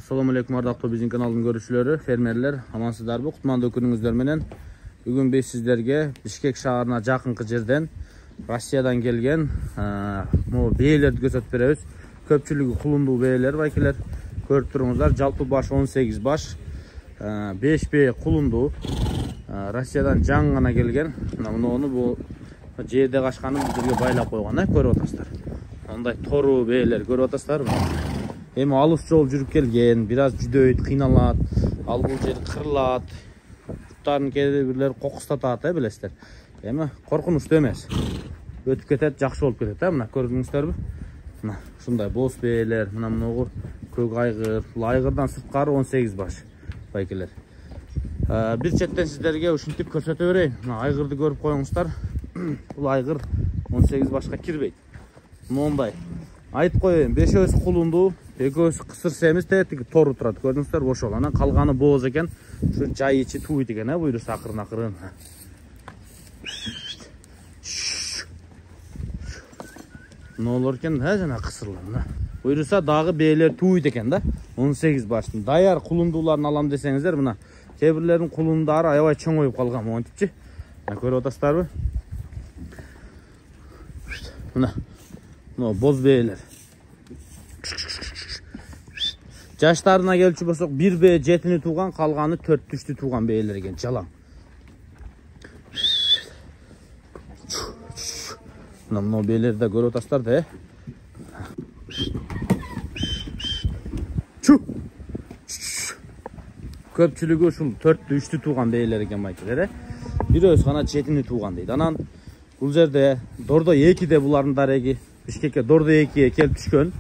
Assalamu alaikum ardaqlı bizim kanalın görüşçüleri, fermerler, amansızlarбы, kutmandı күнүңүздөр менен. Бүгүн biz sizlerge Bishkek шаарына жакынкы жерден Россиядан келген бээлерди көрсөтүп беребиз. Көпчүлүгү кулундуу бээлер байкелер. Көрүп туруңуздар, жалпы баш 18 баш. 5 бээ кулундуу. Россиядан жаңы гана келген. Муну бул жерде качканын бул жерге байлап койгон, көрүп атасыздар. Ондай тору бээлер көрүп атасыздар. Эми алыс жол жүрүп келген, бир аз жүдөйт, кыйналат, ал бул жер кырылат. Жуттарын кээ бирлер кокустатат, билесиздер. Эми коркунучтуу эмес. Өтүп кетет, жакшы болуп кетет, мына көрдүңүздөрбү? Мына ушундай боз бээлер, мына көк айгыр, бул айгырдан сырткары 18 баш байкелер. Бир четтен сиздерге ушинтип көрсөтө берейин. Мына айгырды көрүп коюңуздар. Бул айгыр 18 башка кирбейт. Мондай. Айтып коеюн, 5өөсү кулундуу, 2өөсү кысыр семиз, тетиги тору турат. Көрдүңүздөр, ошол. Анан калганы бооз экен. Ушу жай ичи туйт экен, буйруса акырын-акырын. Нолор экен, жана кысырлар, мына. Буйруса дагы бээлер туйт экен да. 18 баштын. Даяр кулундууларын алам десеңиздер, мына кээ бирлердин кулундары аябай чоңоюп калган, монтипчи. Көрүп атасыздарбы? Мына боз бээлер. Жаштарына келчү болсок, 1 бээ 7-ни тууган, калганы 4-3-тү тууган бээлер экен, жалаң. Мына бээлерди көрүп атасыздар да, Көпчүлүгү ушул 4-3-тү тууган бээлер экен байкелер. Бирөөсү гана 7-ни тууган дейт. Анан бул жерде Дордо 2де булардын дареги Бишкекке Дордо 2-ге келип түшкөн.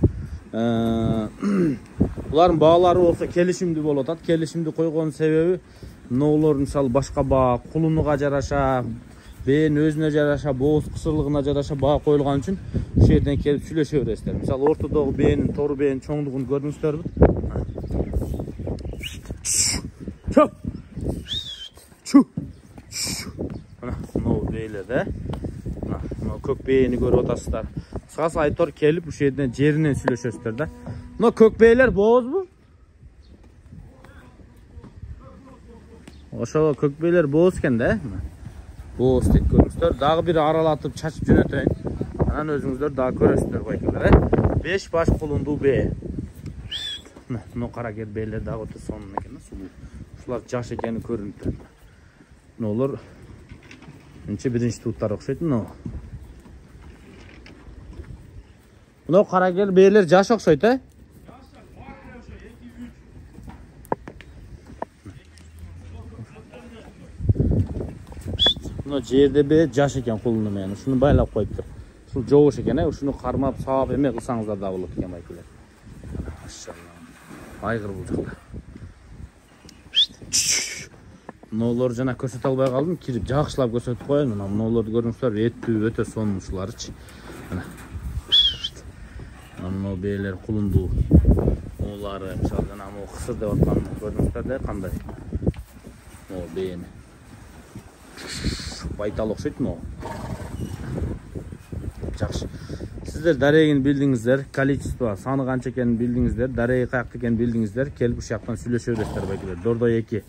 Булардын баалары болсо келишимдүү болуп атат. Келишимдүү койгонун себеби ноолор мисалы башка баа, кулунуга жараша, бээнин өзүнө жараша, бооз кысырлыгына жараша баа коюлган үчүн ушул жерден келип сүйлөшө бересиздер. Мисалы ортодогу бээнин, тору бээнин чоңдугун көрдүңүздөрбү? Мына могу бээлер, мына көк бээни көрүп атасыздар. Кыскасы айтор келип ушул жерден жеринен сүйлөшөсүздөр да. Мына көк бээлер боозбу? Ошол көк бээлер бооз экен да. Бооз деп көрүңүздөр. Дагы бир аралатып чачып жөнөтөйүн. Анан өзүңүздөр дагы көрөсүздөр байкелер. 5 баш кулундуу бээ. Мына кара кер бээлер дагы өтө сонун экен да, сулуу. Ушулар жаш экени көрүнүп турат. Нолор энче биринчи туттар окшойт мына. Мына кара кер бээлер жаш окшойт, Мына жерде бээ жаш экен кулуну менен. Ушуну байлап коюптур. Ушул жобуш экен, ушуну кармап, саап эме кылсаңыздар да болот экен байкелер. Машалла. Айгыр бул жакта. Ноолор жана көрсөтө албай калдым, кирип жакшылап көрсөтүп коеюн. Мына ноолорду көрүңүздөр, эттүү, өтө сонун ушуларычы. Мына. Мына бээлер кулундуу. Олары, мисалы жана могу кысыр деп аткан көрдүңүздөр да кандай. Могу бээни. Байтал окшойт могу. Жакшы. Сиздер дарегин билдиңиздер, количество, саны канча экенин билдиңиздер, дареги каякта экенин билдиңиздер, келип ушул жактан сүйлөшө бересиздер байкелер. Дордо 2.